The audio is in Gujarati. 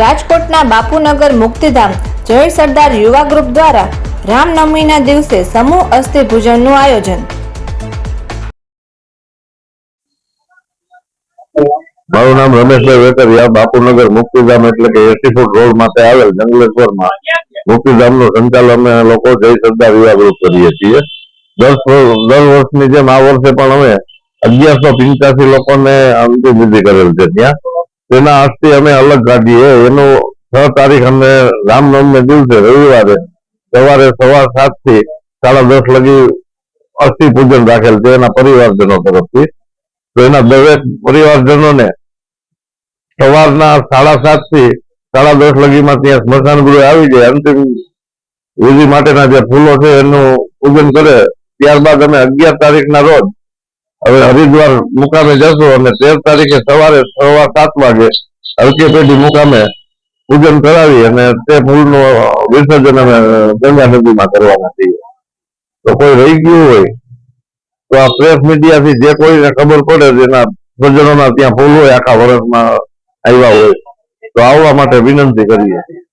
રાજકોટના બાપુનગર મુક્તિધામ જય સરદાર યુવા ગ્રુપ દ્વારા રામનવમીના દિવસે સમૂહ અસ્થિ પૂજનનું આયોજન। મારું નામ રમેશભાઈ વેકરિયા, બાપુનગર મુક્તિધામ એટલે કે 80 ફૂટ રોડ માટે આવેલ જંગલેશ્વરમાં મુક્તિધામનું સંચાલન અમે લોકો જય સરદાર યુવા ગ્રુપ કરીએ છીએ। દર વર્ષની જેમ આ વર્ષે પણ અમે 1185 લોકોને અંતિમ વિધિ કરેલ છે। ત્યાં તેના અસ્થિ અમે અલગ કાઢીએ। એનું 6 તારીખ અમે રામનવમી દિવસે રવિવારે સવારે 7:15 થી 10:30 લગી અસ્થિ પૂજન રાખેલ છે એના પરિવારજનો તરફથી। તો એના દરેક પરિવારજનોને સવારના 7:30 થી 10:30 લગીમાં ત્યાં સ્મશાન ગૃહે આવી જાય, અંતિમ વિધિ માટેના જે ફૂલો છે એનું પૂજન કરે। ત્યારબાદ અમે 11 તારીખના રોજ હવે હરિદ્વાર મુકામે જશું અને 13 તારીખે સવારે 7:15 વાગે હલકી પેઢી મુકામે પૂજન કરાવી અને તે ફૂલનું વિસર્જન અમે ગંગા નદીમાં કરવાના છીએ। તો કોઈ રહી ગયું હોય તો આ પ્રેસ મીડિયાથી જે કોઈને ખબર પડે જેના સ્વજનોના ત્યાં ફૂલ હોય આખા વર્ષમાં આવ્યા હોય તો આવવા માટે વિનંતી કરીએ છીએ।